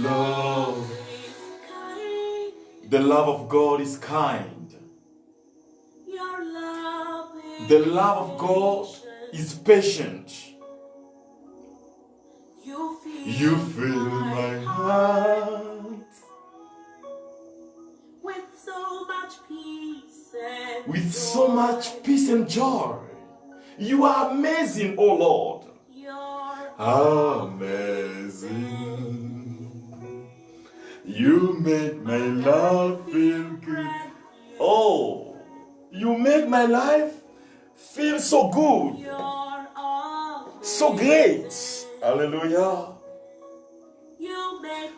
love. The love of God is kind. The love of God is patient. You fill my heart with so much peace and joy. You are amazing, oh Lord. Amazing. You make my life feel good. Oh, you make my life feel so good. So great. Hallelujah.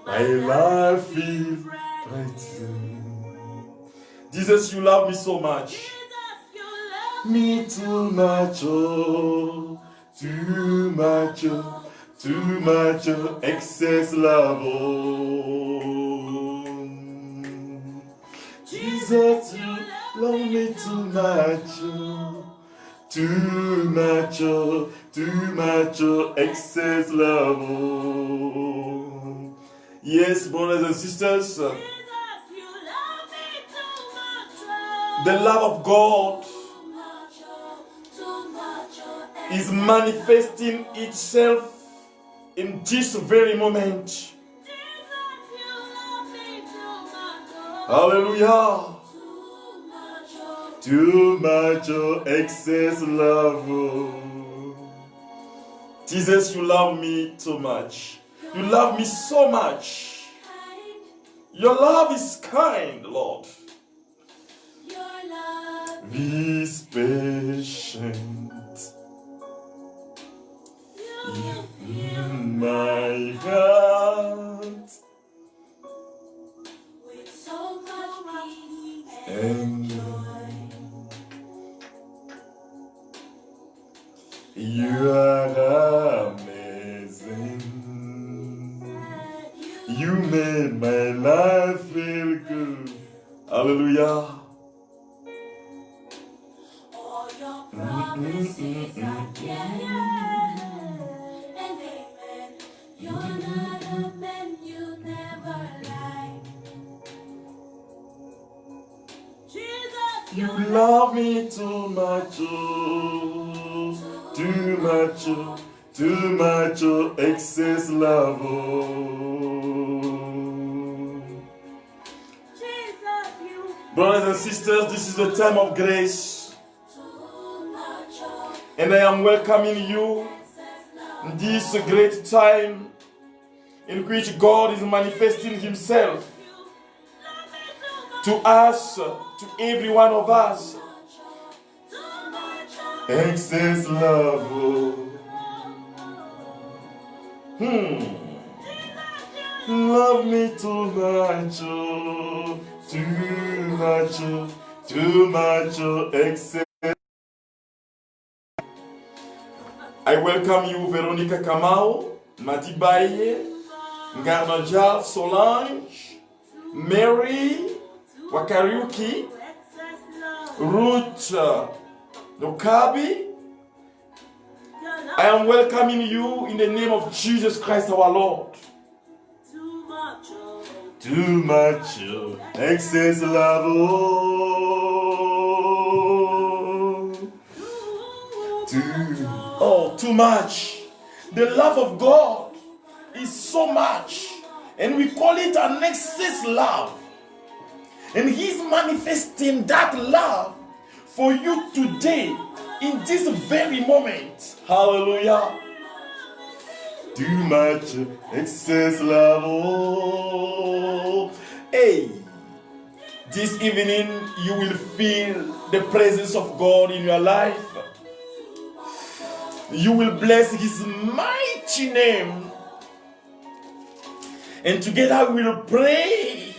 My life feel bright. Jesus, you love me so much. Me too much, oh, too much, oh, too much, oh, excess love, oh. Jesus, you love me too much, oh, too much, oh, too much, oh, excess love, oh. Yes, brothers and sisters, the love of God is manifesting itself in this very moment. Hallelujah. Too much excess love. Jesus, you love me too much. You love me so much. Your love is kind, Lord. Is patient. You fill my heart with so much peace and joy. You are amazing. You made my life feel good. Hallelujah. All your promises are yes and amen. You're not a man, you never lie. Jesus, you love me too much, oh, too much, oh, too much, oh, excess love, oh. Jesus, you. Brothers and sisters, this is the time of grace. And I am welcoming you in this great time in which God is manifesting Himself to us, to every one of us. Excess love. Love me too much, oh, too much, oh, too much, oh, excess. I welcome you, Veronica Kamau, Matibaye, Ngarnajal, Solange, Mary, Wakariuki, Ruth, Nokabi. I am welcoming you in the name of Jesus Christ our Lord. Too much, excess love. Too much. The love of God is so much, and we call it an excess love. And He's manifesting that love for you today, in this very moment. Hallelujah. Too much excess love. Oh. Hey, this evening you will feel the presence of God in your life. You will bless His mighty name. And together we will pray.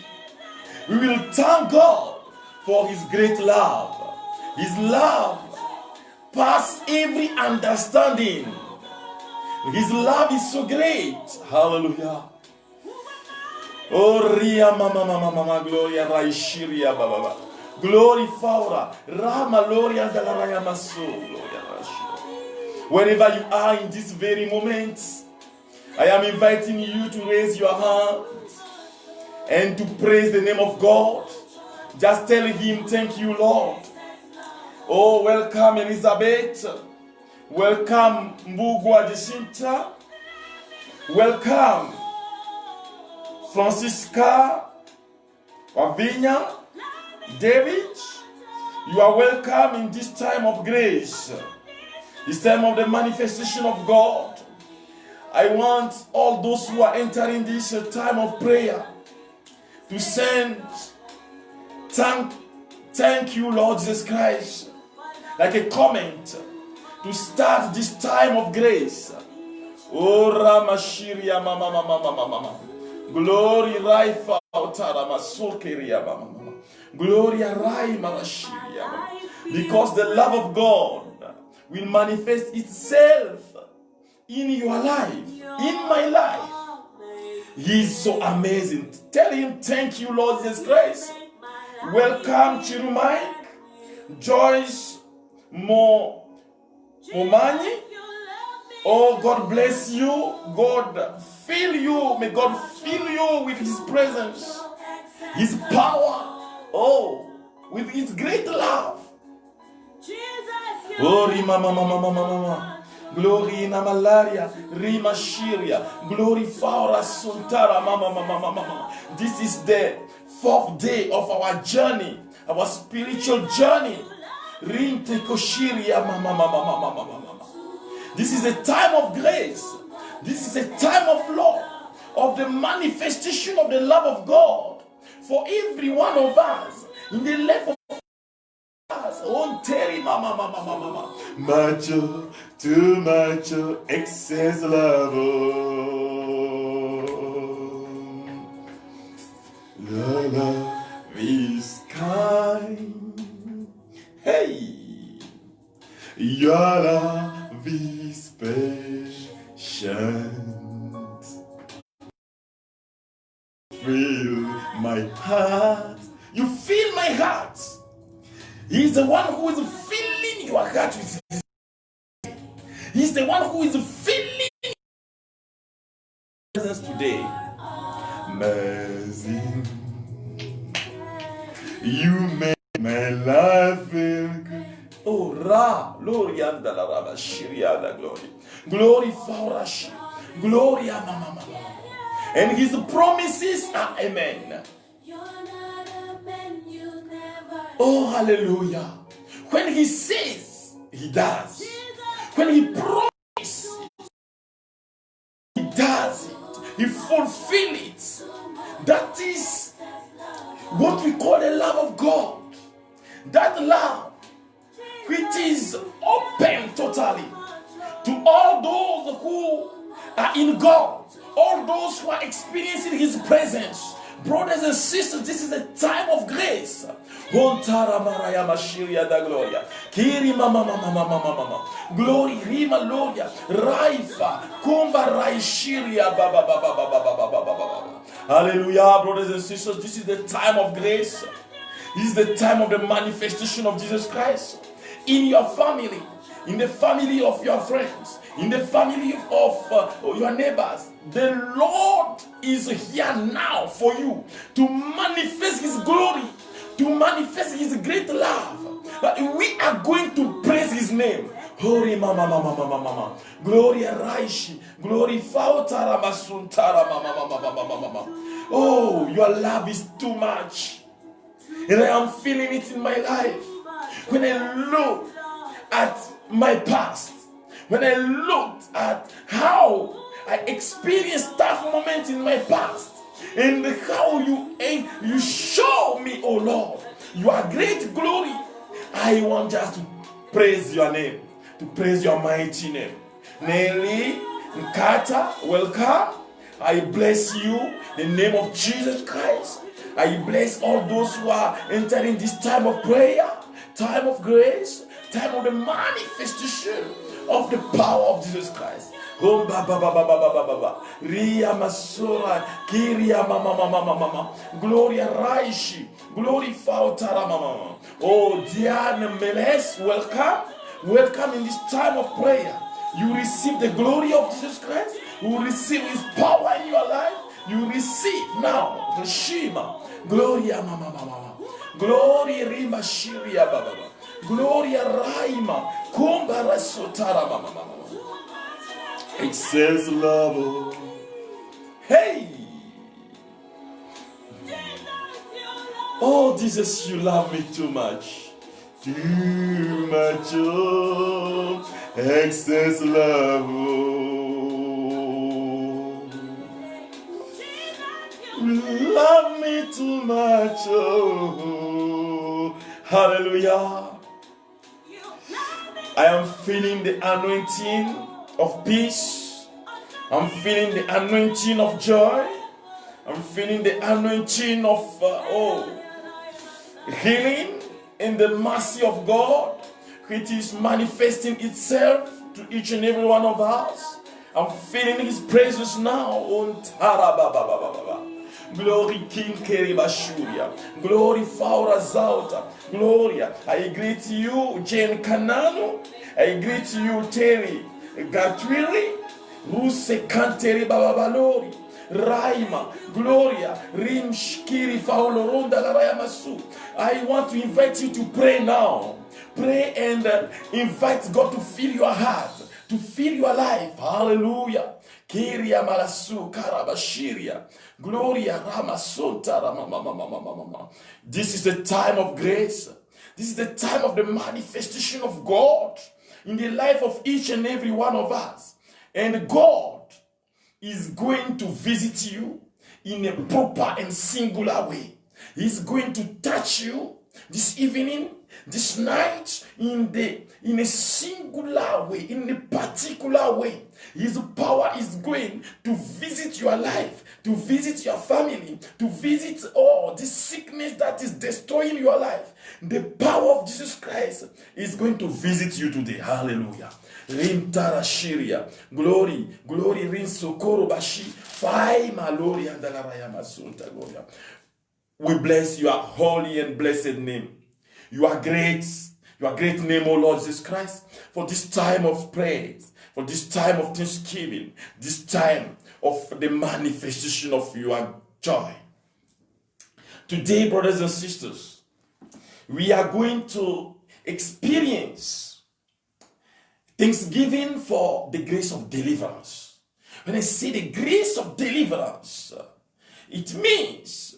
We will thank God for His great love. His love past every understanding. His love is so great. Hallelujah. Oh, Ria Mama Mama Mama Gloria Raishiria Baba. Glory Faura. Rama Gloria de la Rayamaso. Gloria Rashi. Wherever you are in this very moment, I am inviting you to raise your hand and to praise the name of God. Just tell him, thank you, Lord. Oh, welcome, Elizabeth. Welcome, Mbugwa Jacinta. Welcome, Francisca Wavinya. David, you are welcome in this time of grace, this time of the manifestation of God. I want all those who are entering this time of prayer to send thank you, Lord Jesus Christ, like a comment to start this time of grace. Oh, Ramashiria Mama Mama Mama Mama. Glory Raifa Otara Masokeria Mama Mama. Gloria Rai Mamashiria. Because the love of God will manifest itself in your life, in my life. He is so amazing. Tell him, thank you, Lord Jesus Christ. Welcome, Chirumai, Joyce Momani. Oh, God bless you. God fill you. May God fill you with his presence, his power. Oh, with his great love. Oh, Rima Mama Mama Mama. Glory na malaria, Rima Shiria, glory Faura Suntara Mama Mama Mama. This is the 4th day of our journey, our spiritual journey. Rinte Koshiria Mama Mama Mama Mama. This is a time of grace. This is a time of love, of the manifestation of the love of God for every one of us in the life of us. Oh, Terry Mama Mama Mama. Macho, too much, excess love. The love is kind. Hey, your love is patient. Feel my heart. You feel my heart. He's the one who is filling your heart with his. He's the one who is filling your presence today. Amazing. You make my life feel good. Oh, Ra, Lorianda la Raba Shiriada glory. Glory Faurashi. Gloria Mama Mama. And his promises are amen. Oh, hallelujah. When he says, he does. When he promises, he does it. He fulfills it. That is what we call the love of God. That love which is open totally to all those who are in God, all those who are experiencing his presence. Brothers and sisters, this is a time of grace. Kiri mama mama mama mama. Glory rima loria raifa kumba raishiria baba baba baba baba baba. Hallelujah, brothers and sisters, this is the time of grace. This is the time of the manifestation of Jesus Christ in your family, in the family of your friends, in the family of your neighbors. The Lord is here now for you to manifest his glory, to manifest his great love. We are going to praise his name. Glory mama mama mama mama. Gloria Raishi. Glory Fautara Masuntara mama mama mama mama. Oh, your love is too much. And I am feeling it in my life. When I look at my past, when I looked at how I experienced tough moments in my past, and how you show me, oh Lord, your great glory, I want just to praise your name, to praise your mighty name. Nelly Nkata, welcome. I bless you in the name of Jesus Christ. I bless all those who are entering this time of prayer, time of grace, time of the manifestation of the power of Jesus Christ. Ria Masura, Kiria Mama Mama Mama, Gloria Raishi, Glory Fautara Mama. Oh, Diana Meles, welcome. Welcome in this time of prayer. You receive the glory of Jesus Christ. You receive his power in your life. You receive now the Shema. Gloria mama mama. Gloria rima shiria baba. Gloria raima. Kumbara sotara mama mama. It says love. Hey. Oh Jesus, you love me too much. Too much, oh, excess love. Oh. Love me too much, oh, hallelujah. I am feeling the anointing of peace. I'm feeling the anointing of joy. I'm feeling the anointing of, healing. In the mercy of God, which is manifesting itself to each and every one of us. I'm feeling his presence now. Glory King Keribashuria. Glory Faura Zauta. Gloria. I greet you, Jane Kanano. I greet you, Terry Gatwiri. Ruse Kanteri Bababalori. Raima, Gloria, Rim Shkiri Faoloronda Larayamasu. I want to invite you to pray now. Pray and invite God to fill your heart, to fill your life. Hallelujah. Kiria Malasu Karabashiria. Gloria Ramasonta Ramamamamamamama. This is the time of grace. This is the time of the manifestation of God in the life of each and every one of us. And God is going to visit you in a proper and singular way. He's going to touch you this evening, this night, in a singular way, in a particular way. His power is going to visit your life, to visit your family, to visit all this sickness that is destroying your life. The power of Jesus Christ is going to visit you today. Hallelujah. Rim Tarashiria. Glory, glory, Rin Sokoro Bashi. Fai Malori and Dalarayama Sunta Gloria. We bless your holy and blessed name. You are great. Your great name, O Lord Jesus Christ, for this time of praise, for this time of thanksgiving, this time of the manifestation of your joy. Today, brothers and sisters, we are going to experience thanksgiving for the grace of deliverance. When I say the grace of deliverance, it means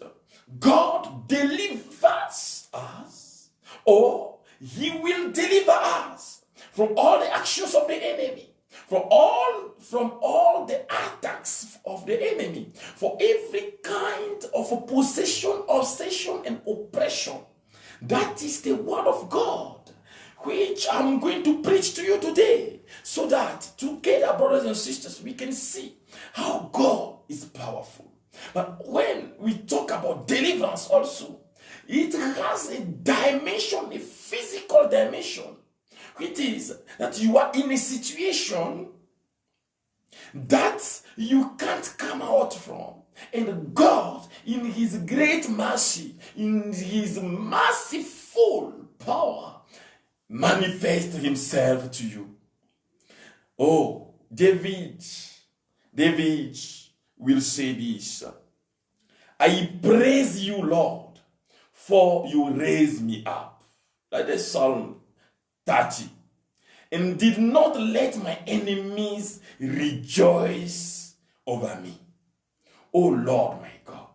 God delivers us, or he will deliver us from all the actions of the enemy, from all the attacks of the enemy, for every kind of opposition, obsession, and oppression. That is the word of God, which I'm going to preach to you today, so that together, brothers and sisters, we can see how God is powerful. But when we talk about deliverance also, it has a dimension, a physical dimension, which is that you are in a situation that you can't come out from. And God, in his great mercy, in his merciful power, manifest himself to you. Oh, David will say this: I praise you, Lord, for you raised me up. That is Psalm 30. And did not let my enemies rejoice over me. Oh Lord, my God,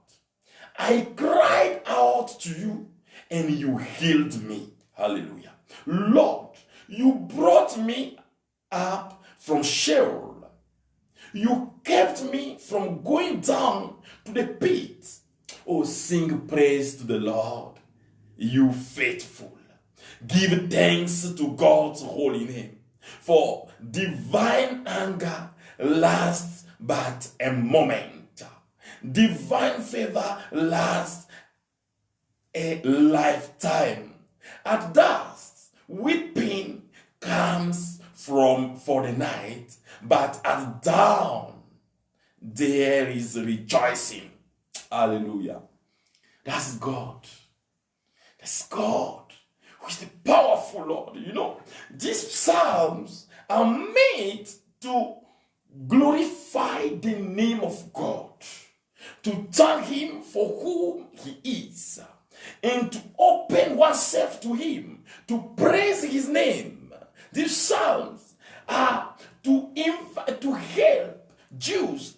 I cried out to you and you healed me. Hallelujah. Lord, you brought me up from Sheol. You kept me from going down to the pit. Oh, sing praise to the Lord, you faithful. Give thanks to God's holy name. For divine anger lasts but a moment. Divine favor lasts a lifetime. At last, weeping comes for the night, but at dawn there is rejoicing. Hallelujah. That's God. That's God, who is the powerful Lord. You know, these psalms are made to glorify the name of God, to thank Him for whom He is, and to open oneself to Him, to praise His name. These psalms are to help Jews,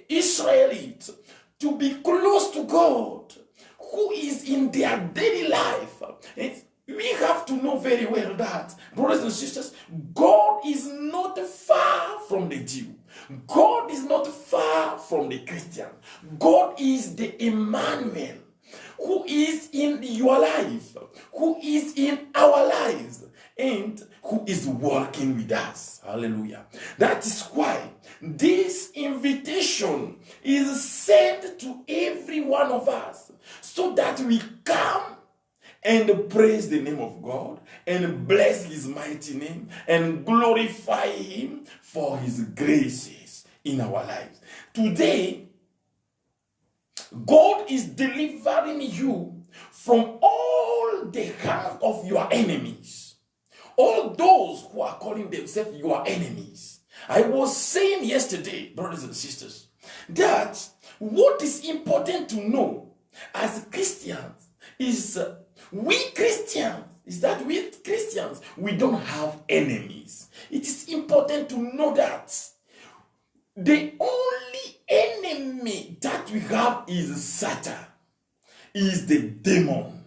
Israelites, to be close to God, who is in their daily life. And we have to know very well that, brothers and sisters, God is not far from the Jew. God is not far from the Christian. God is the Emmanuel, who is in your life, who is in our lives, and who is working with us. Hallelujah. That is why this invitation is sent to every one of us, so that we come and praise the name of God and bless His mighty name and glorify Him for His graces in our lives. Today, God is delivering you from all the hands of your enemies. All those who are calling themselves your enemies. I was saying yesterday, brothers and sisters, that what is important to know as Christians is we Christians, we don't have enemies. It is important to know that the only enemy that we have is Satan, is the demon.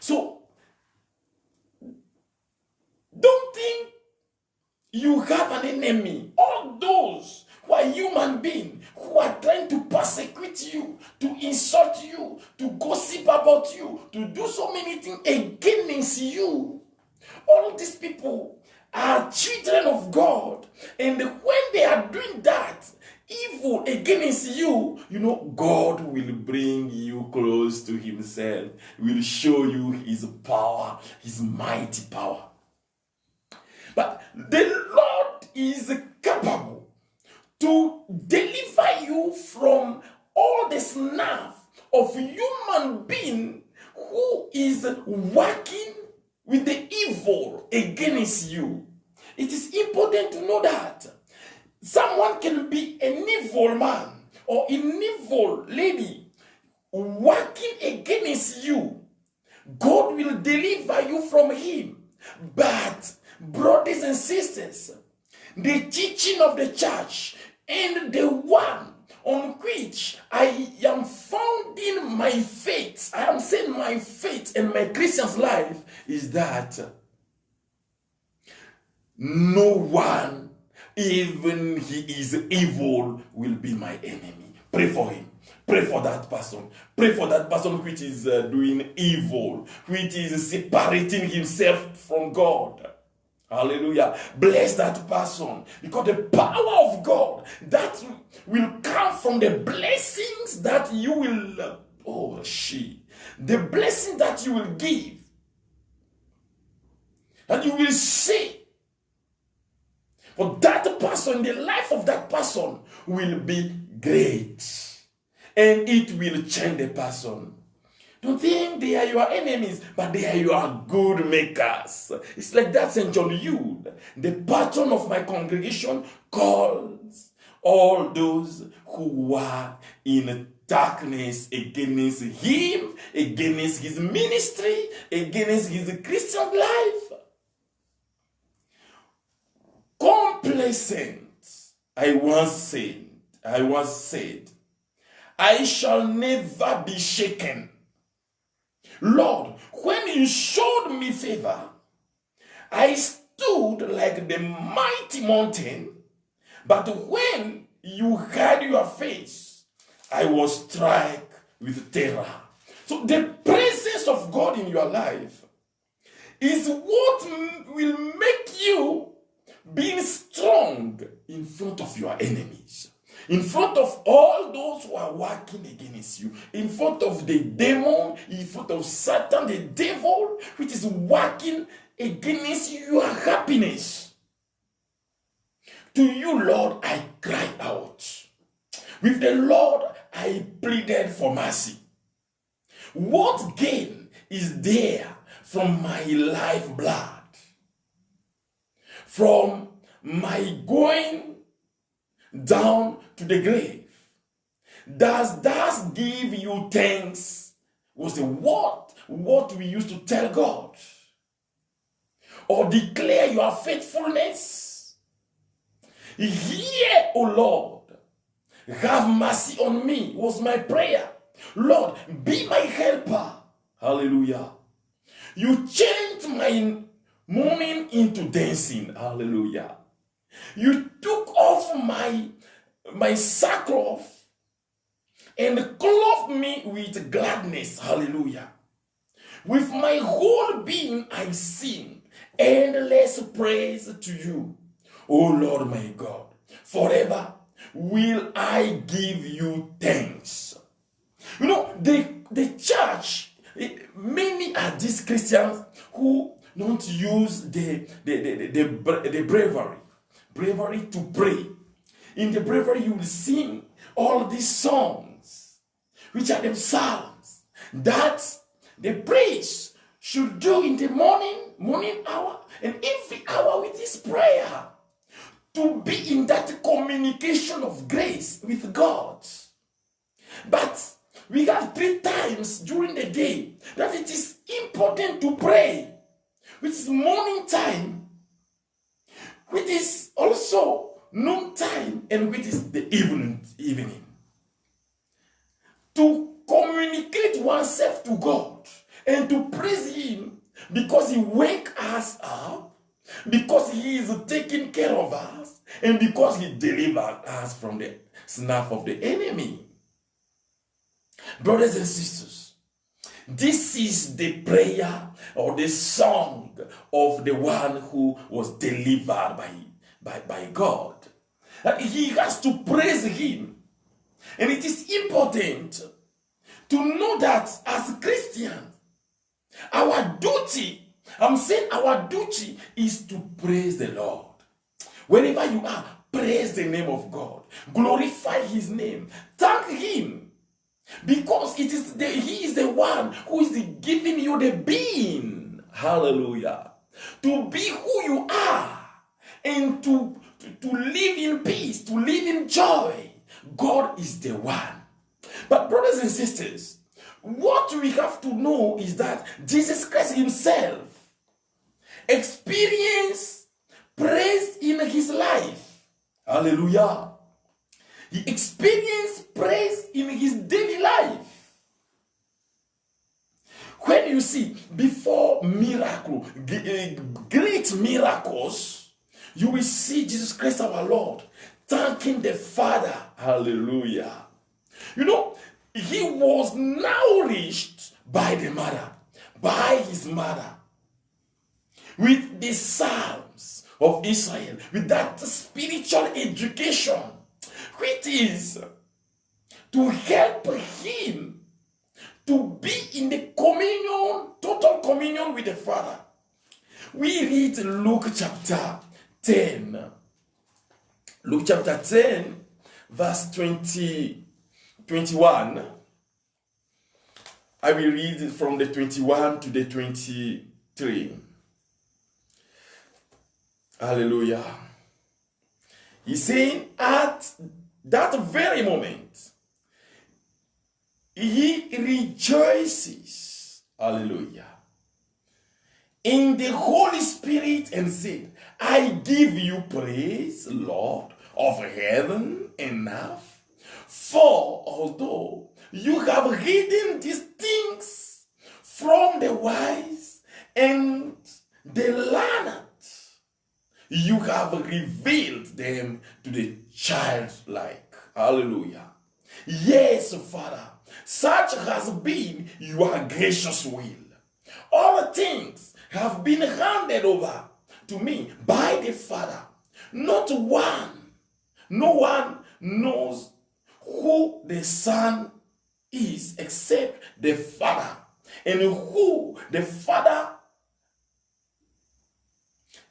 So, don't think you have an enemy. All those who are human beings, who are trying to persecute you, to insult you, to gossip about you, to do so many things against you, all these people are children of God. And when they are doing that, evil against you, God will bring you close to Himself, will show you His power, His mighty power. But the Lord is capable to deliver you from all the snare of human being who is working with the evil against you. It is important to know that someone can be an evil man or an evil lady working against you. God will deliver you from him. But, brothers and sisters, the teaching of the church and the one on which I am founding my faith, I am saying my faith and my Christian's life, is that no one, even he is evil, will be my enemy. Pray for him. Pray for that person. Pray for that person which is doing evil, which is separating himself from God. Hallelujah. Bless that person, because the power of God that will come from the blessings that you will, the blessing that you will give, and you will see, for that person, the life of that person will be great, and it will change the person. Don't think they are your enemies, but they are your good makers. It's like that St. John Eudes, the patron of my congregation, calls all those who were in darkness against him, against his ministry, against his Christian life, complacent. I once said, I shall never be shaken. Lord, when you showed me favor, I stood like the mighty mountain, but when you hid your face, I was struck with terror. So the presence of God in your life is what will make you being strong in front of your enemies, in front of all those who are working against you, in front of the demon, in front of Satan, the devil, which is working against your happiness. To you, Lord, I cried out. With the Lord, I pleaded for mercy. What gain is there from my lifeblood? from my going down to the grave. Does that give you thanks? Was the what we used to tell God? Or declare your faithfulness? Hear, O Lord, have mercy on me, was my prayer. Lord, be my helper. Hallelujah. You changed my mourning into dancing. Hallelujah. You took off my sackcloth and clothed me with gladness. Hallelujah. With my whole being I sing endless praise to you, O Lord my God. Forever will I give you thanks. You know, the church, many are these Christians who don't use the bravery to pray. In the bravery, you will sing all these songs, which are the psalms, that the praise should do in the morning hour, and every hour with this prayer, to be in that communication of grace with God. But we have 3 times during the day that it is important to pray, which is morning time, which is also noon time, and which is the evening. To communicate oneself to God and to praise Him because He wakes us up, because He is taking care of us, and because He delivers us from the snap of the enemy. Brothers and sisters, this is the prayer or the song of the one who was delivered by God. And he has to praise Him. And it is important to know that as Christians, our duty, I'm saying our duty is to praise the Lord. Wherever you are, praise the name of God. Glorify His name. Thank Him. Because He is the one who is giving you the being. Hallelujah. To be who you are and to live in peace, to live in joy. God is the one. But brothers and sisters, what we have to know is that Jesus Christ Himself experienced praise in His life. Hallelujah. He experienced praise in His daily life. When you see before great miracles, you will see Jesus Christ our Lord thanking the Father. Hallelujah. You know, He was nourished by the mother, by His mother, with the Psalms of Israel, with that spiritual education, which is to help him to be in the communion, total communion with the Father. We read Luke chapter 10. Luke chapter 10, verse 21. I will read it from the 21 to the 23. Hallelujah. He's saying, at that very moment, he rejoices, hallelujah, in the Holy Spirit and said, I give you praise, Lord of heaven and earth, for although you have hidden these things from the wise and the learned, you have revealed them to the childlike. Hallelujah. Yes, Father, such has been your gracious will. All things have been handed over to me by the Father. No one knows who the Son is except the Father, and who the Father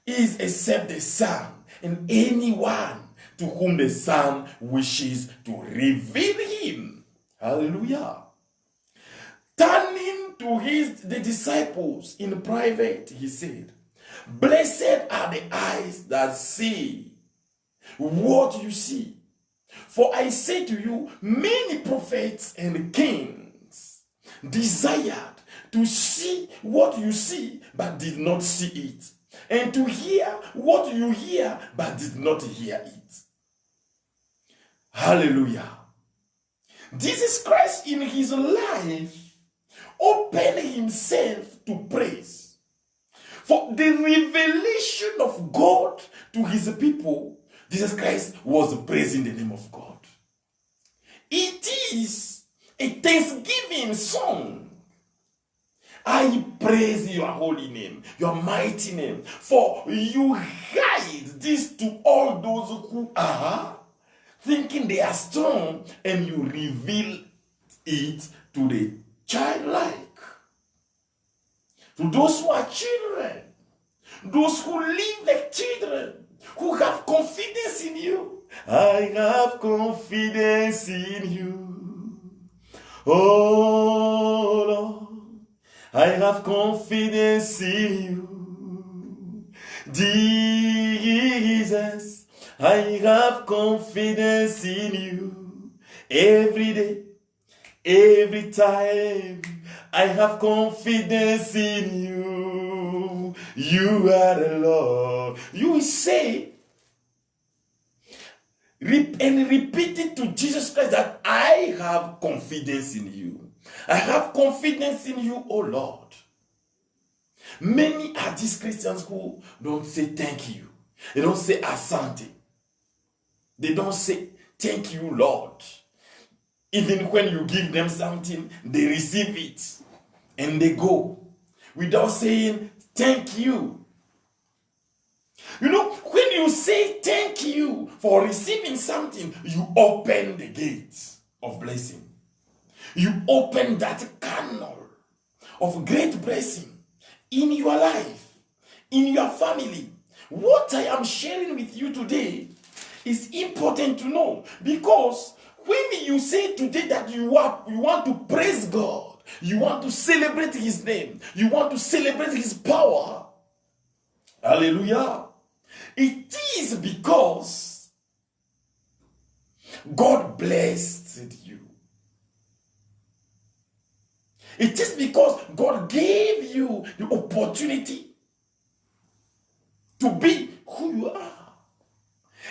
is except the Son, and anyone to whom the Son wishes to reveal him. Hallelujah. Turning to the disciples in private, he said, Blessed are the eyes that see what you see. For I say to you, many prophets and kings desired to see what you see, but did not see it, and to hear what you hear, but did not hear it. Hallelujah. Jesus Christ in his life opened himself to praise. For the revelation of God to his people, Jesus Christ was praising the name of God. It is a thanksgiving song. I praise your holy name, your mighty name, for you hide this to all those who are thinking they are strong, and you reveal it to the childlike. To those who are children, those who live like children, who have confidence in you. I have confidence in you. Oh Lord, I have confidence in you. Jesus, I have confidence in you. Every day, every time, I have confidence in you. You are the Lord. You will say and repeat it to Jesus Christ that I have confidence in you. I have confidence in you, oh Lord. Many are these Christians who don't say thank you. They don't say asante. They don't say thank you, Lord. Even when you give them something, they receive it and they go without saying thank you. You know, when you say thank you for receiving something, you open the gates of blessing. You open that canal of great blessing in your life, in your family. What I am sharing with you today is important to know, because when you say today that you want to praise God, you want to celebrate his name, you want to celebrate his power, hallelujah, it is because God blessed you. It is because God gave you the opportunity to be who you are.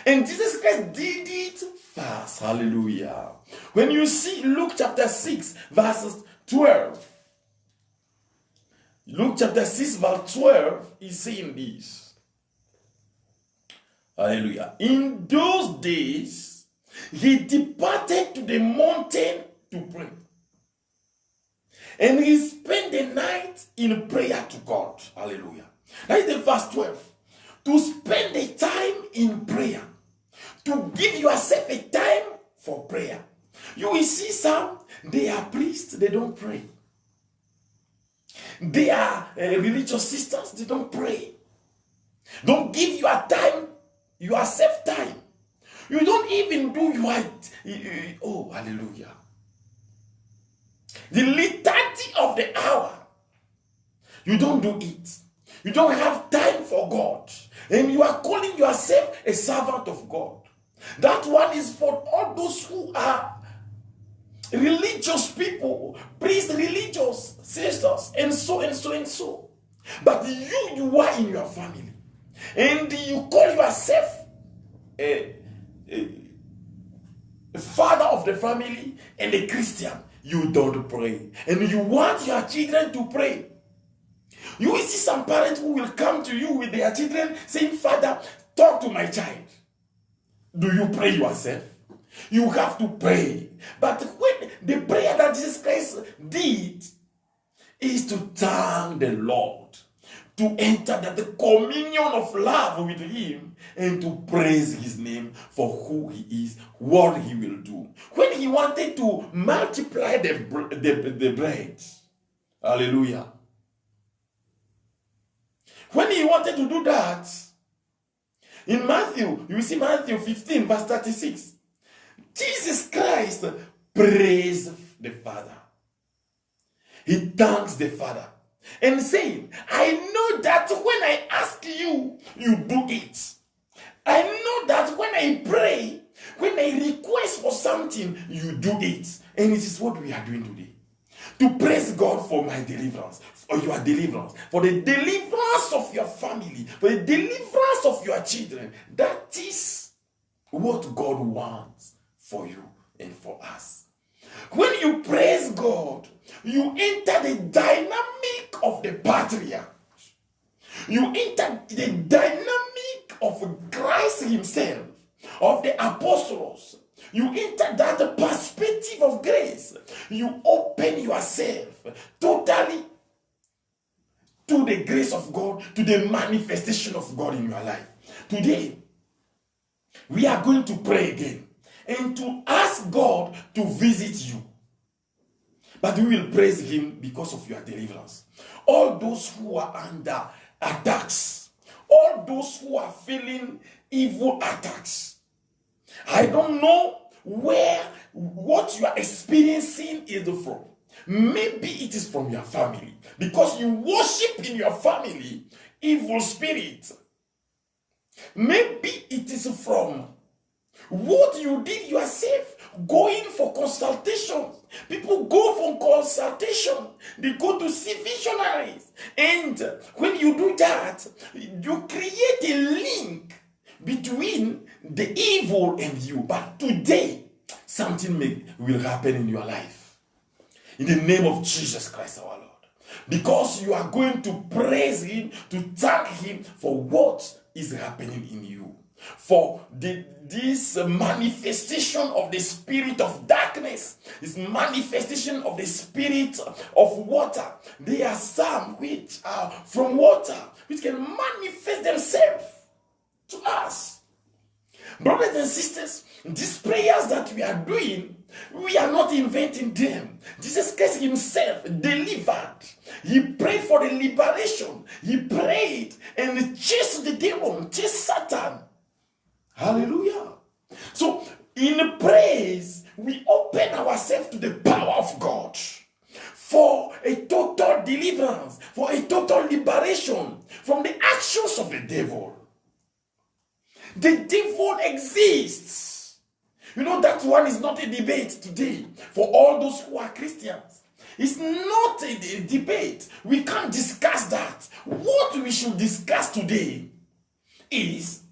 And Jesus Christ did it fast. Hallelujah. When you see Luke chapter 6, verses 12. Luke chapter 6, verse 12 is saying this. Hallelujah. In those days, he departed to the mountain to pray. And he spent the night in prayer to God. Hallelujah. That is the verse 12. To spend the time in prayer. To give yourself a time for prayer. You will see some, they are priests, they don't pray. They are religious sisters, they don't pray. Don't give your time, yourself time. You don't even do your, oh, hallelujah. The liturgy of the hour, you don't do it. You don't have time for God. And you are calling yourself a servant of God. That one is for all those who are religious people, priests, religious sisters, and so and so and so. But you are in your family. And you call yourself a father of the family and a Christian. You don't pray. And you want your children to pray. You will see some parents who will come to you with their children saying, Father, talk to my child. Do you pray yourself? You have to pray. But when the prayer that Jesus Christ did is to thank the Lord, to enter the communion of love with him, and to praise his name for who he is, what he will do. When he wanted to multiply the bread, hallelujah. When he wanted to do that, in Matthew, you see Matthew 15, verse 36, Jesus Christ praised the Father. He thanks the Father. and saying, I know that when I ask you, you do it. I know that when I pray, when I request for something, you do it. And it is what we are doing today. To praise God for my deliverance, for your deliverance, for the deliverance of your family, for the deliverance of your children. That is what God wants for you and for us. When you praise God, you enter the dynamic of the patriarch. You enter the dynamic of Christ himself, of the apostles. You enter that perspective of grace. You open yourself totally to the grace of God, to the manifestation of God in your life. Today, we are going to pray again and to ask God to visit you. But we will praise him because of your deliverance. All those who are under attacks, all those who are feeling evil attacks, I don't know what you are experiencing is from. Maybe it is from your family, because you worship in your family evil spirits. Maybe it is from what you did yourself, going for consultation. People go for consultation. They go to see visionaries. And when you do that, you create a link between the evil and you. But today, something will happen in your life. In the name of Jesus Christ our Lord. Because you are going to praise him, to thank him for what is happening in you. For this manifestation of the spirit of darkness, this manifestation of the spirit of water. There are some which are from water, which can manifest themselves to us. Brothers and sisters, these prayers that we are doing, we are not inventing them. Jesus Christ himself delivered. He prayed for the liberation. He prayed and chased the demon, chased Satan. Hallelujah. So in praise, we open ourselves to the power of God for a total deliverance, for a total liberation from the actions of the devil. The devil exists. You know, that one is not a debate today for all those who are Christians. It's not a debate. We can't discuss that. What we should discuss today is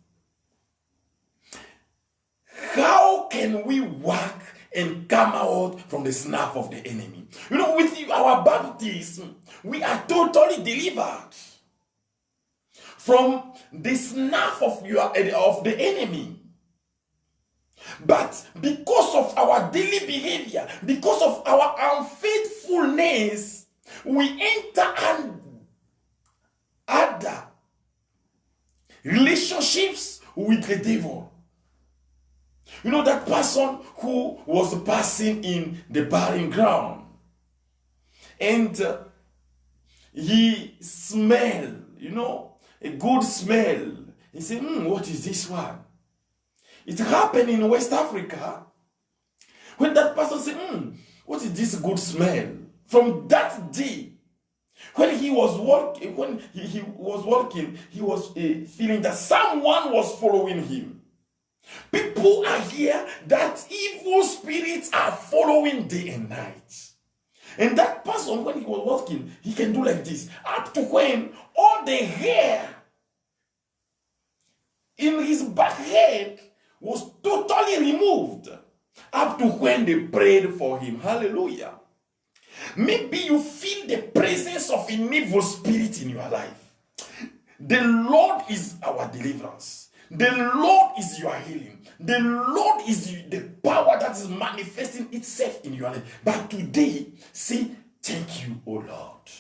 how can we walk and come out from the snap of the enemy? You know, with our baptism, we are totally delivered from the snap of the enemy. But because of our daily behavior, because of our unfaithfulness, we enter other relationships with the devil. You know, that person who was passing in the barren ground, and he smelled, a good smell. He said, what is this one? It happened in West Africa. When that person said, what is this good smell? From that day, when he was walking, he was feeling that someone was following him. People are here that evil spirits are following day and night. And that person, when he was walking, he can do like this. Up to when all the hair in his back head was totally removed. Up to when they prayed for him. Hallelujah. Maybe you feel the presence of an evil spirit in your life. The Lord is our deliverance. The Lord is your healing. The Lord is the power that is manifesting itself in your life. But today, say, thank you, O Lord.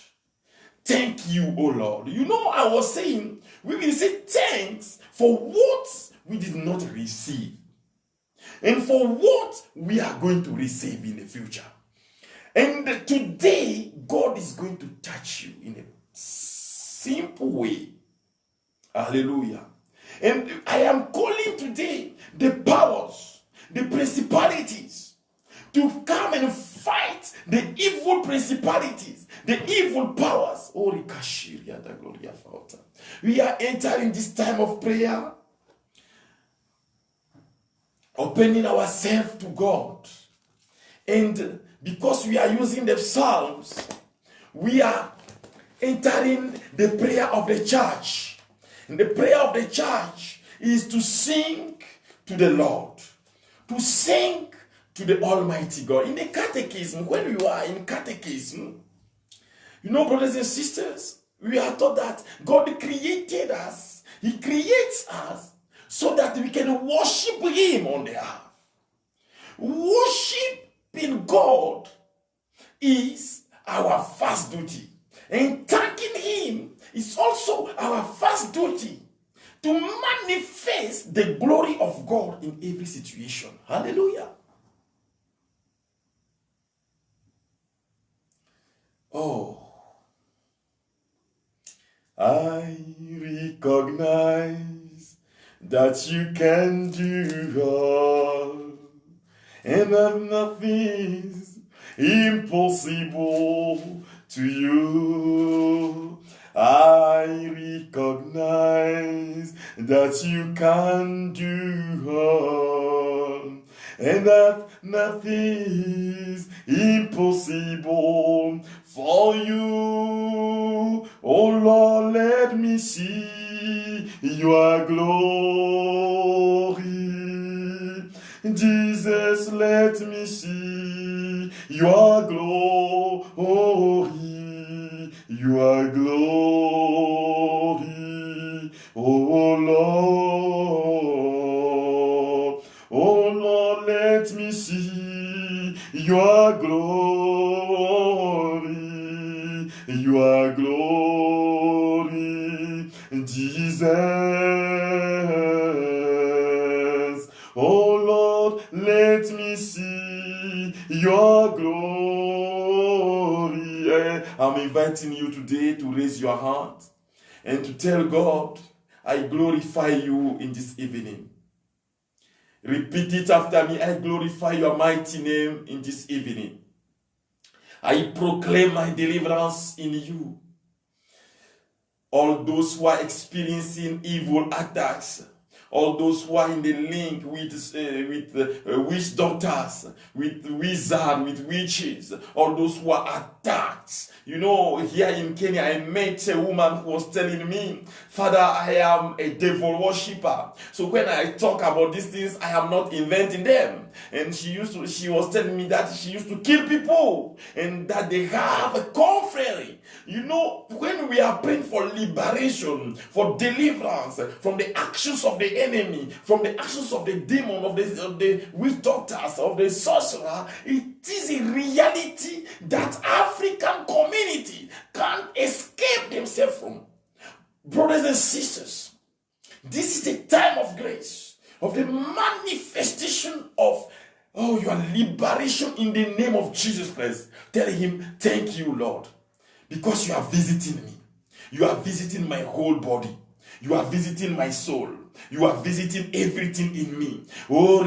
Thank you, O Lord. You know, I was saying, we will say thanks for what we did not receive, and for what we are going to receive in the future. And today, God is going to touch you in a simple way. Hallelujah. And I am calling today the powers, the principalities, to come and fight the evil principalities, the evil powers. We are entering this time of prayer, opening ourselves to God. And because we are using the Psalms, we are entering the prayer of the church. And the prayer of the church is to sing to the Lord, to sing to the Almighty God. In the catechism, when you are in catechism, you know, brothers and sisters, we are taught that God created us. He creates us so that we can worship Him on the earth. Worshiping God is our first duty. And thanking Him is also our first duty, to manifest the glory of God in every situation. Hallelujah. Oh, I recognize that you can do all, and that nothing's impossible to you. I recognize that you can do all, and that nothing is impossible for you. Oh Lord, let me see your glory. Jesus, let me see your glory, your glory, oh Lord. Oh Lord, let me see your glory, your glory, Jesus. Oh Lord, let me see your glory. I'm inviting you today to raise your hand and to tell God, I glorify you in this evening. Repeat it after me. I glorify your mighty name in this evening. I proclaim my deliverance in you. All those who are experiencing evil attacks, all those who are in the link with witch doctors, with wizards, with witches, all those who are attacked. You know, here in Kenya, I met a woman who was telling me, Father, I am a devil worshipper. So when I talk about these things, I am not inventing them. And she was telling me that she used to kill people and that they have a confrery. You know, when we are praying for liberation, for deliverance from the actions of the enemy, from the actions of the demon, of the witch doctors, of the sorcerer, it is a reality that African community can't escape themselves from. Brothers and sisters, this is the time of grace, of the manifestation of your liberation in the name of Jesus Christ. Tell Him, thank you, Lord, because you are visiting me. You are visiting my whole body. You are visiting my soul. You are visiting everything in me. Oh,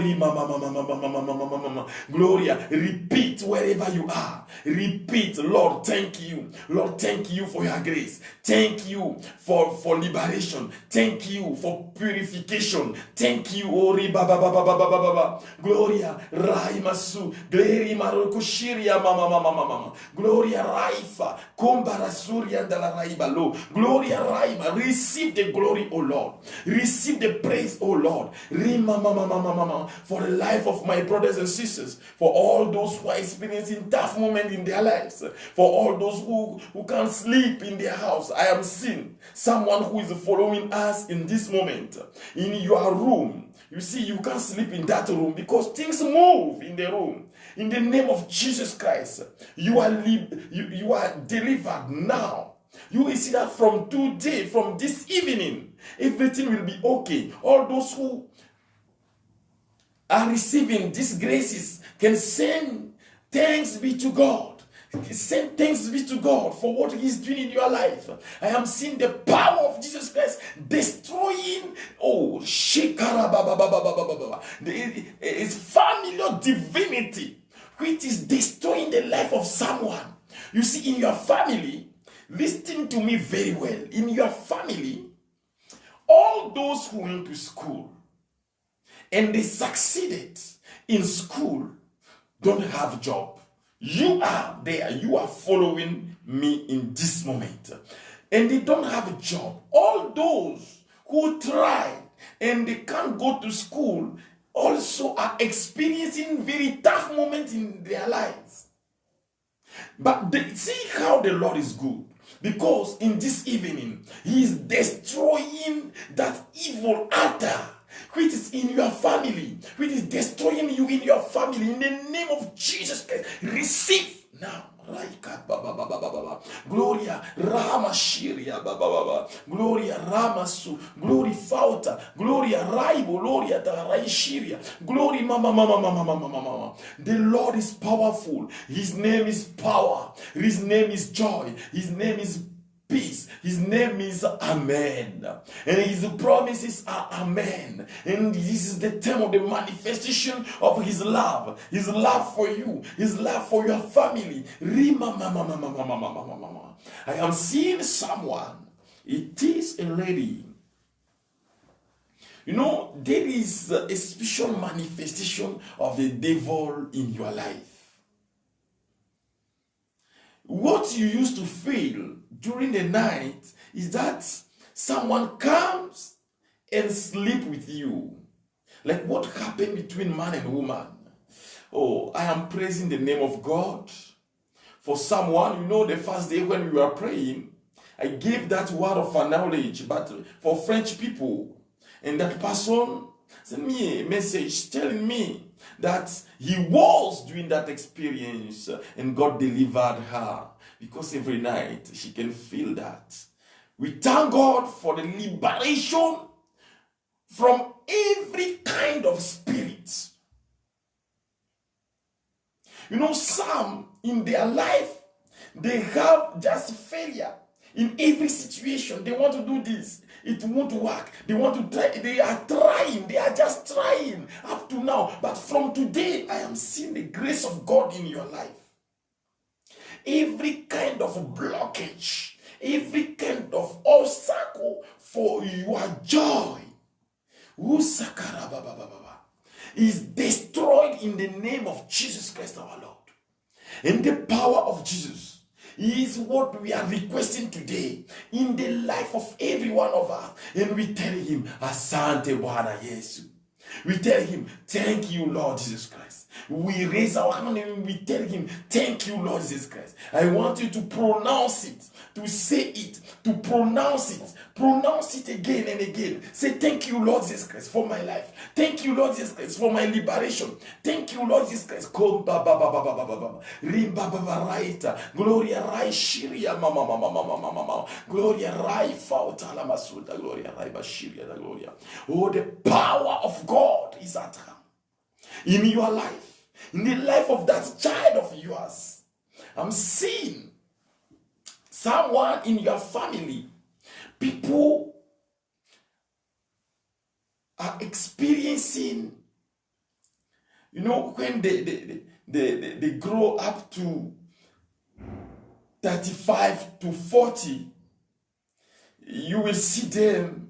Gloria, repeat wherever you are. Repeat, Lord, thank you. Lord, thank you for your grace. Thank you for liberation. Thank you for purification. Thank you, Ori Baba. Gloria, Raimasu, Gleri Marokushiria Mama. Gloria Raifa, Kombarasuria Dala Raibalo. Gloria Raima, receive the glory, O Lord. Receive the praise, O Lord. For the life of my brothers and sisters, for all those who are experiencing tough moments in their lives, for all those who can't sleep in their house. I am seeing someone who is following us in this moment, in your room. You see, you can't sleep in that room because things move in the room. In the name of Jesus Christ, you are delivered now. You will see that from today, from this evening, everything will be okay. All those who are receiving these graces can send thanks be to God. Send thanks be to God for what He's doing in your life. I am seeing the power of Jesus Christ destroying, His familiar divinity which is destroying the life of someone. You see, in your family, listen to me very well. In your family, all those who went to school and they succeeded in school don't have job. You are there. You are following me in this moment. And they don't have a job. All those who try and they can't go to school also are experiencing very tough moments in their lives. But see how the Lord is good. Because in this evening, He is destroying that evil altar which is in your family, which is destroying you in your family. In the name of Jesus Christ, receive now. Gloria Rama Shiria Baba, Gloria Ramasu, Glory Fauta, Gloria Raibo, Gloria Raishiria, Glory Mama. The Lord is powerful. His name is power. His name is joy. His name is peace. His name is Amen. And His promises are Amen. And this is the time of the manifestation of His love for you, His love for your family. I am seeing someone. It is a lady. You know, there is a special manifestation of the devil in your life. What you used to feel during the night is that someone comes and sleep with you. Like what happened between man and woman. Oh, I am praising the name of God. For someone, you know, the first day when we were praying, I gave that word of knowledge, but for French people. And that person sent me a message telling me that he was doing that experience and God delivered her. Because every night she can feel that. We thank God for the liberation from every kind of spirit. You know, some in their life, they have just failure in every situation. They want to do this. It won't work. They want to try. They are trying. They are just trying up to now. But from today, I am seeing the grace of God in your life. Every kind of blockage, every kind of obstacle for your joy is destroyed in the name of Jesus Christ our Lord. And the power of Jesus is what we are requesting today in the life of every one of us. And we tell Him, Asante Bwana Yesu. We tell Him, thank you, Lord Jesus Christ. We raise our hand and we tell Him, thank you, Lord Jesus Christ. I want you to pronounce it, to say it, to pronounce it. Pronounce it again and again. Say, thank you, Lord Jesus Christ, for my life. Thank you, Lord Jesus Christ, for my liberation. Thank you, Lord Jesus Christ. Gloria Rai Shiria Mama. Gloria Rai Fauta la Masuda. Gloria Rai Bashiria la Gloria. Oh, the power of God is at hand in your life, in the life of that child of yours. I'm seeing someone in your family. People are experiencing, you know, when they grow up to 35 to 40, you will see them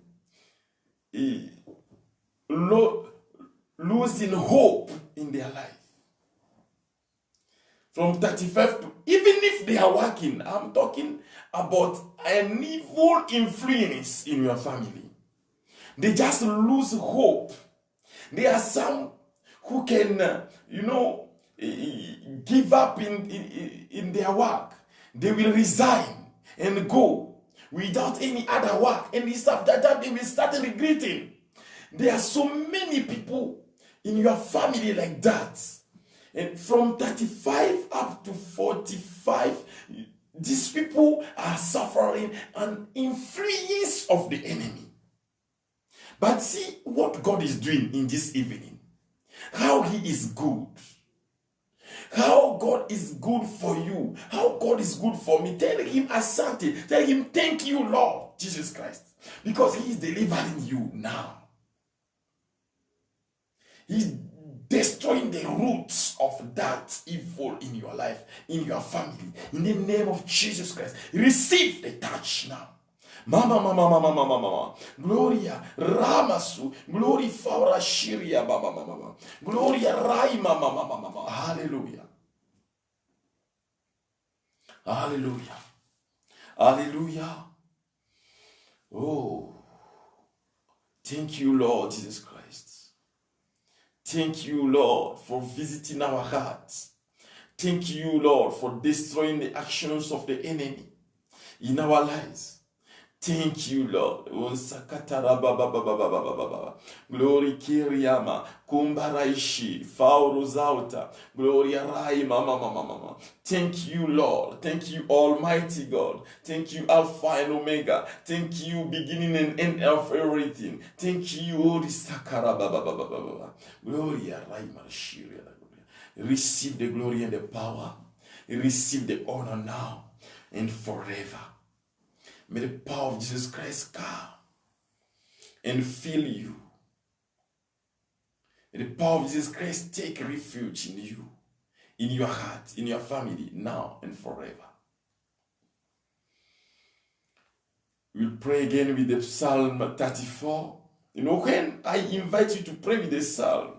losing hope in their life. From 35 to, even if they are working, I'm talking about an evil influence in your family. They just lose hope. There are some who can, give up in their work. They will resign and go without any other work. And it's after that they will start regretting. There are so many people in your family like that. And from 35 up to 45, these people are suffering an influence of the enemy. But see what God is doing in this evening. How He is good. How God is good for you. How God is good for me. Tell Him asante. Tell Him thank you, Lord Jesus Christ. Because He is delivering you now. He's destroying the roots of that evil in your life, in your family. In the name of Jesus Christ, receive the touch now. Mama, mama, mama, mama, mama. Gloria, Ramasu, Glory Faura Shiria, mama, mama, mama. Gloria Rai, mama, mama, mama. Hallelujah. Hallelujah. Hallelujah. Oh, thank you, Lord Jesus Christ. Thank you, Lord, for visiting our hearts. Thank you, Lord, for destroying the actions of the enemy in our lives. Thank you, Lord. Glory Kiriama, Kumbaraishi, Fauruzauta, Gloria Rai, Mama, Mama, Mama. Thank you, Lord. Thank you, Almighty God. Thank you, Alpha and Omega. Thank you, beginning and end of everything. Thank you, Holy Sakara, Gloria Rai, Marshiria. Receive the glory and the power. Receive the honor now and forever. May the power of Jesus Christ come and fill you. May the power of Jesus Christ take refuge in you, in your heart, in your family, now and forever. We'll pray again with the Psalm 34. You know, when I invite you to pray with the Psalm,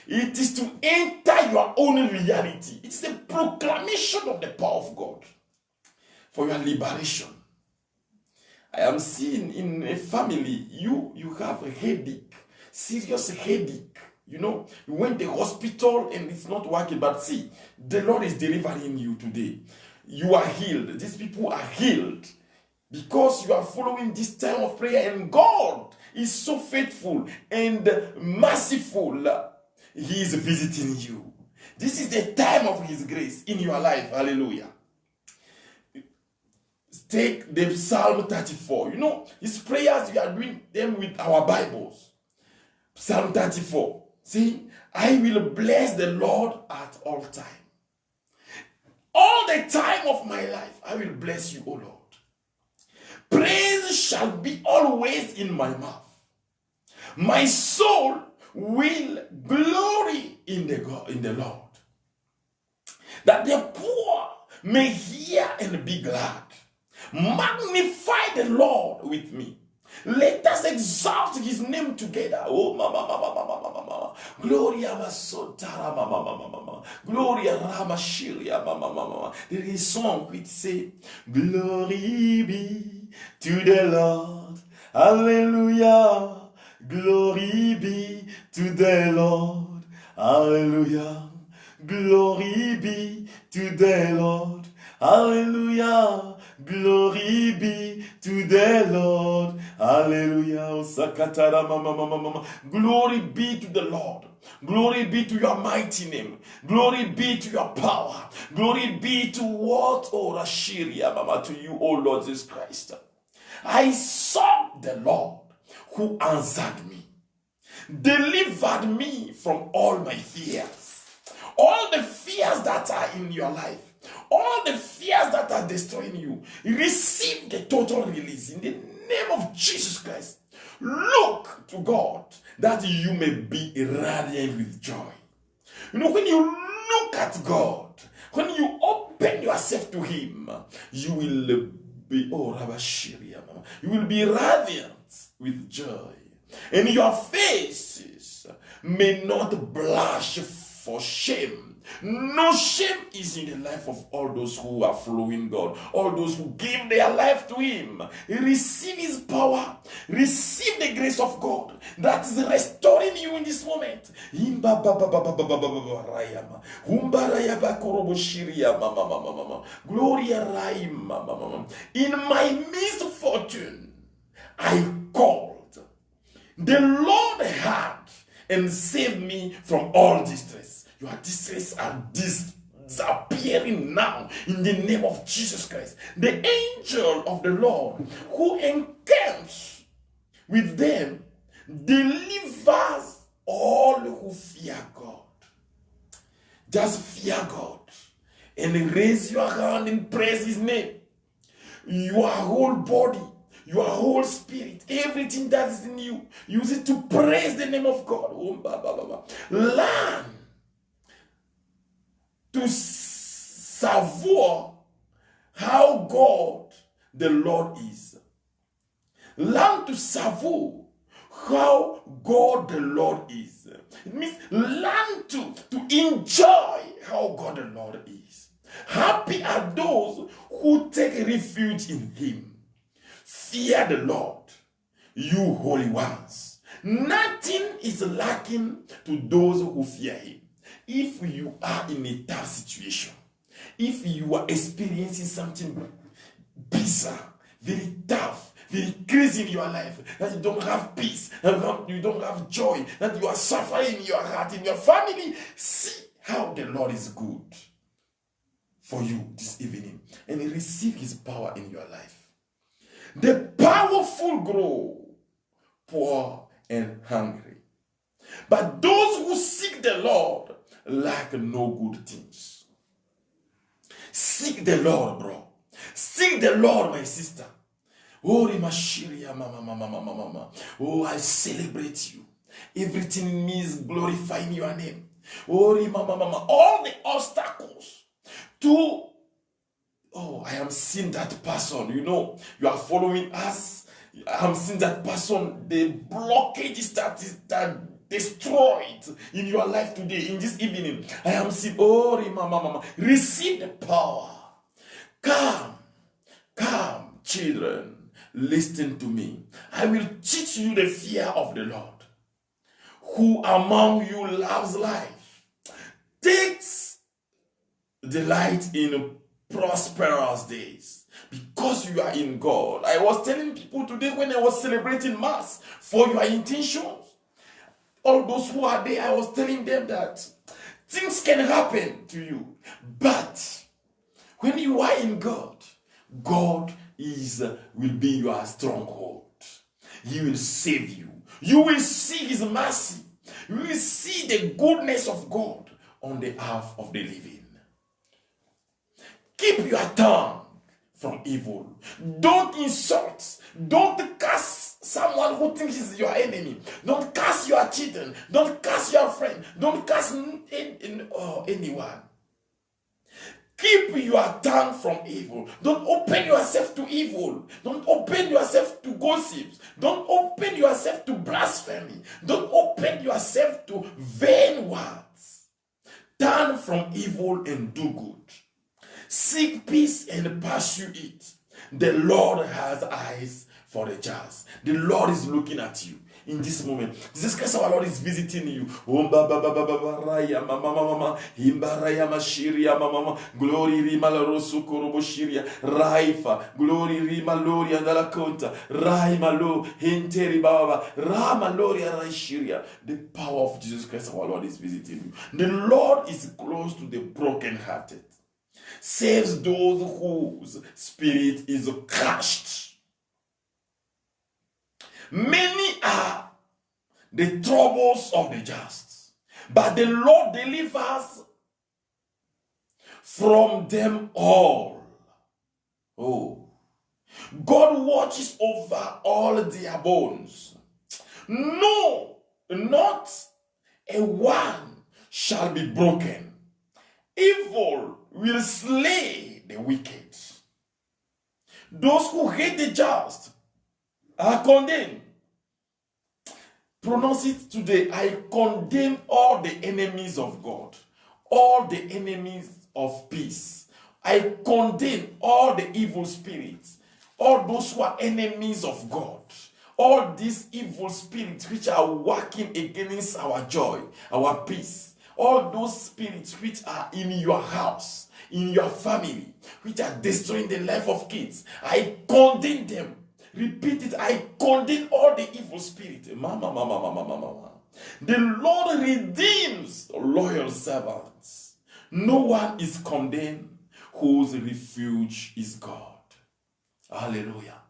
it is to enter your own reality. It's a proclamation of the power of God for your liberation. I am seeing in a family, you have a headache, serious headache. You know, you went to the hospital and it's not working, but see, the Lord is delivering you today. You are healed. These people are healed because you are following this time of prayer, and God is so faithful and merciful. He is visiting you. This is the time of His grace in your life. Hallelujah. Take the Psalm 34. You know, His prayers, we are doing them with our Bibles. Psalm 34. See, I will bless the Lord at all times. All the time of my life, I will bless you, O Lord. Praise shall be always in my mouth. My soul will glory in the Lord, that the poor may hear and be glad. Magnify the Lord with me. Let us exalt His name together. Oh, mama, mama, mama, mama, mama. Gloria Masotara, mama, mama, mama. Gloria Ramashiria, mama, mama, mama. There is a song which say, glory be to the Lord. Hallelujah. Glory be to the Lord. Hallelujah. Glory be to the Lord. Hallelujah. Glory be to the Lord. Hallelujah. Glory be to the Lord. Glory be to your mighty name. Glory be to your power. Glory be to what? Oh, Rashiria, Mama, to you, oh Lord Jesus Christ. I sought the Lord who answered me, delivered me from all my fears. All the fears that are in your life, all the fears that are destroying you, receive the total release in the name of Jesus Christ. Look to God that you may be radiant with joy. You know, when you look at God, when you open yourself to Him, you will be, oh, Rabashiria, you will be radiant with joy. And your faces may not blush for shame. No shame is in the life of all those who are following God, all those who give their life to Him. Receive His power, receive the grace of God that is restoring you in this moment. In my misfortune, I called. The Lord heard and saved me from all distress. Your distress are disappearing now in the name of Jesus Christ. The angel of the Lord who encamps with them delivers all who fear God. Just fear God and raise your hand and praise His name. Your whole body, your whole spirit, everything that is in you, use it to praise the name of God. Learn to savor how God the Lord is. Learn to savor how God the Lord is. It means learn to enjoy how God the Lord is. Happy are those who take refuge in him. Fear the Lord, you holy ones. Nothing is lacking to those who fear him. If you are in a tough situation, if you are experiencing something bizarre, very tough, very crazy in your life, that you don't have peace, that you don't have joy, that you are suffering in your heart, in your family, see how the Lord is good for you this evening and receive his power in your life. The powerful grow poor and hungry, but those who seek the Lord lack no good things. Seek the Lord, bro. Seek the Lord, my sister. Oh, oh, I celebrate you. Everything in me is glorifying your name. Oh, all the obstacles to, oh, I am seeing that person. You know, you are following us. I am seeing that person. The blockages that destroyed in your life today, in this evening. I am seeing, oh, receive the power. Come, children. Listen to me. I will teach you the fear of the Lord. Who among you loves life, takes delight in prosperous days, because you are in God. I was telling people today when I was celebrating Mass, for your intentions, all those who are there, I was telling them that things can happen to you, but when you are in God, God will be your stronghold. He will save you. You will see his mercy. You will see the goodness of God on the earth of the living. Keep your tongue from evil. Don't insult. Don't curse someone who thinks he's your enemy. Don't curse your children. Don't curse your friend. Don't curse anyone. Keep your tongue from evil. Don't open yourself to evil. Don't open yourself to gossips. Don't open yourself to blasphemy. Don't open yourself to vain words. Turn from evil and do good. Seek peace and pursue it. The Lord has eyes for the just. The Lord is looking at you in this moment. Jesus Christ, our Lord, is visiting you. Glory rima la rosu korobo shiria. Raifa. Glory rima loria dalla conta. Raima lo. Hinteri baba. Rama loria raishiria. The power of Jesus Christ, our Lord, is visiting you. The Lord is close to the brokenhearted. Saves those whose spirit is crushed. Many are the troubles of the just, but the Lord delivers from them all. Oh, God watches over all their bones. No, not a one shall be broken. Evil will slay the wicked. Those who hate the just are condemned. Pronounce it today. I condemn all the enemies of God, all the enemies of peace. I condemn all the evil spirits, all those who are enemies of God, all these evil spirits which are working against our joy, our peace, all those spirits which are in your house, in your family, which are destroying the life of kids. I condemn them. Repeat it. I condemn all the evil spirit. The Lord redeems loyal servants. No one is condemned whose refuge is God. Hallelujah.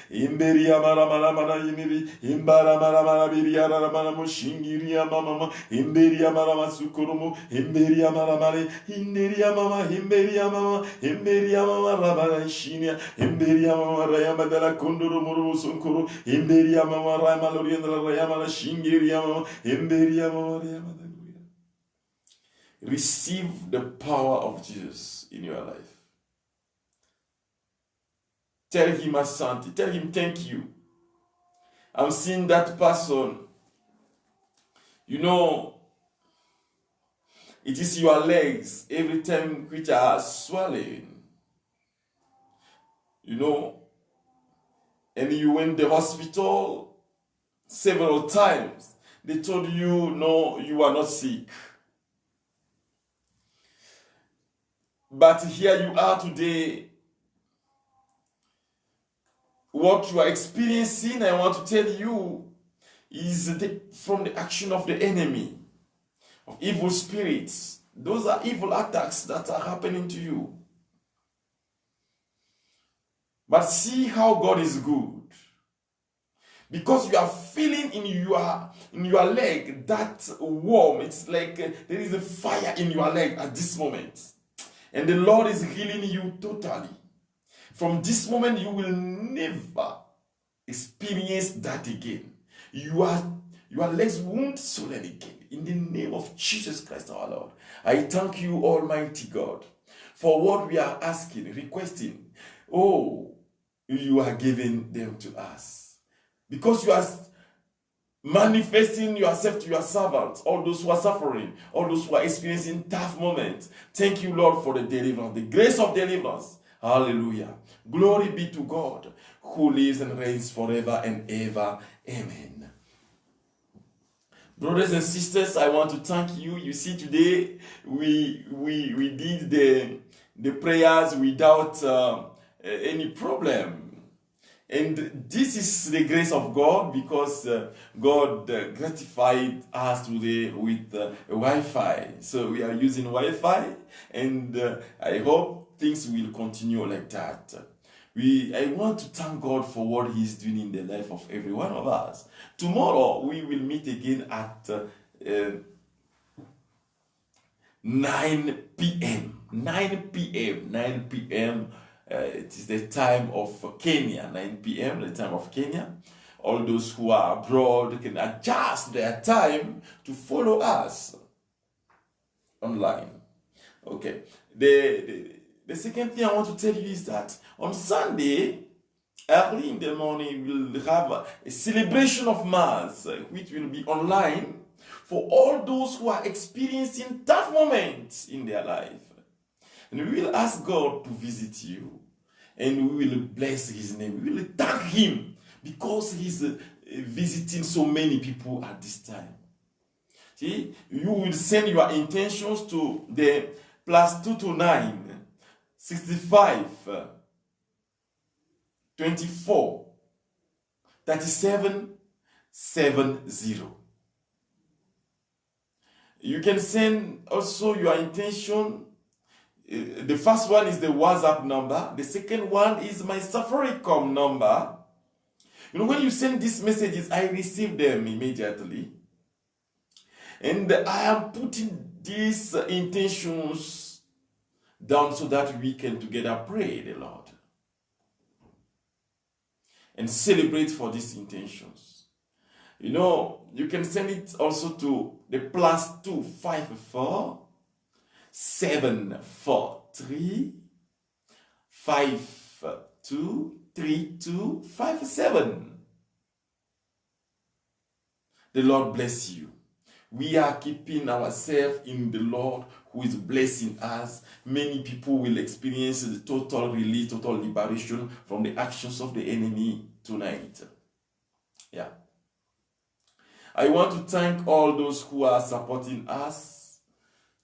Imberia mara mara mara yiniri imbara mara mara biria mara mara mushingiria mama imberia mara masukurumu imberia mara mara inderia mama imberia mama rabara shinia imberia mama rayama dela kunduru muru sunkuru imberia mama rayama lorienda rayama shingiria mama imberia mama rayama. receive the power of Jesus in your life. Tell him, Asante, tell him thank you. I'm seeing that person. You know, it is your legs every time which are swelling. You know, and you went to the hospital several times. They told you, no, you are not sick. But here you are today. What you are experiencing, I want to tell you, is from the action of the enemy, of evil spirits. Those are evil attacks that are happening to you. But see how God is good. Because you are feeling in your leg that warm. It's like there is a fire in your leg at this moment. And the Lord is healing you totally. From this moment, you will never experience that again. Your legs won't swell again. In the name of Jesus Christ our Lord, I thank you, Almighty God, for what we are asking, requesting. Oh, you are giving them to us. Because you are manifesting yourself to your servants, all those who are suffering, all those who are experiencing tough moments. Thank you, Lord, for the deliverance, the grace of deliverance. Hallelujah. Glory be to God, who lives and reigns forever and ever. Amen. Brothers and sisters, I want to thank you. You see, today we did the prayers without any problem. And this is the grace of God, because God gratified us today with Wi-Fi. So we are using Wi-Fi, and I hope things will continue like that. I want to thank God for what He's doing in the life of every one of us. Tomorrow we will meet again at 9 p.m. 9 p.m. It is the time of Kenya, 9 p.m., the time of Kenya. All those who are abroad can adjust their time to follow us online. Okay. The second thing I want to tell you is that on Sunday, early in the morning, we'll have a celebration of Mass, which will be online for all those who are experiencing tough moments in their life. And we will ask God to visit you, and we will bless His name. We will thank Him because He's visiting so many people at this time. See, you will send your intentions to the +229 65 24 37 70. You can send also your intention. The first one is the WhatsApp number. The second one is my Safaricom number. You know, when you send these messages, I receive them immediately. And I am putting these intentions down so that we can together pray the Lord and celebrate for these intentions. You know, you can send it also to the +254 743 523257. The Lord bless you. We are keeping ourselves in the Lord, who is blessing us. Many people will experience the total release, total liberation from the actions of the enemy tonight. Yeah. I want to thank all those who are supporting us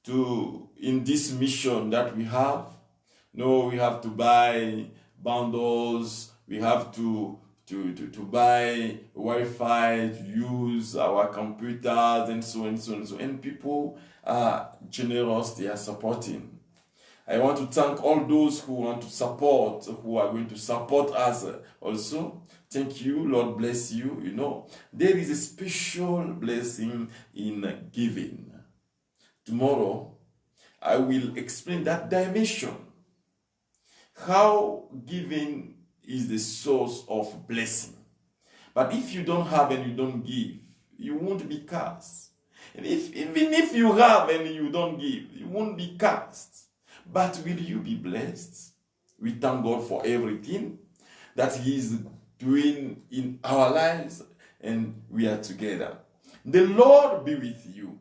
in this mission that we have. No, we have to buy bundles, we have to buy Wi-Fi, to use our computers, and so on and so on and so on. And people are generous, they are supporting. I want to thank all those who want to support, who are going to support us also. Thank you, Lord bless you. You know, there is a special blessing in giving. Tomorrow, I will explain that dimension. How giving is the source of blessing. But if you don't have and you don't give, you won't be cursed. And even if you have and you don't give, you won't be cast. But will you be blessed? We thank God for everything that He is doing in our lives, and we are together. The Lord be with you.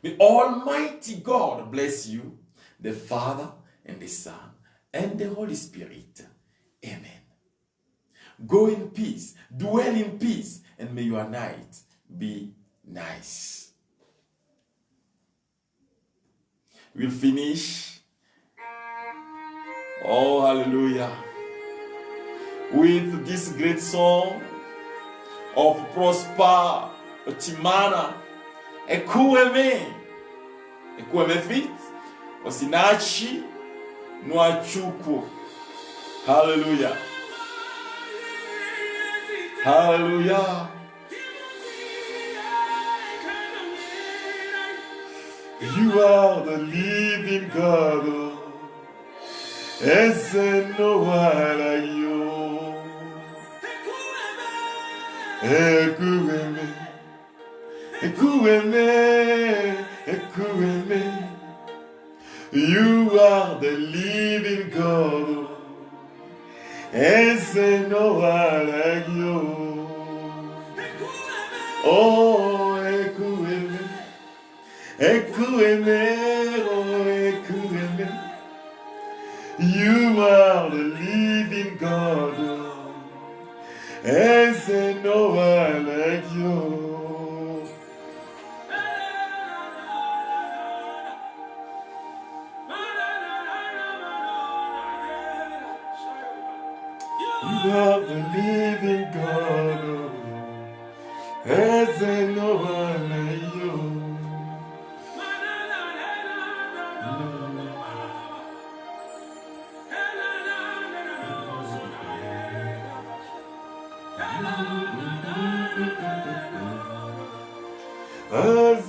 May Almighty God bless you, the Father and the Son and the Holy Spirit. Amen. Go in peace, dwell in peace, and may your night be nice. We'll finish, oh hallelujah, with this great song of Prosper Timana, Ekueme fit, Osinachi Nwachuku. Hallelujah. Hallelujah. You are the living God. Ese no wala yo. Ekueme, ekueme, ekueme. You are the living God. Ese no wala yo. Oh, ekueme, ekueme, oh, ekueme. You are the living God. Ese no one like you. You are the living God. Ese no one like you. As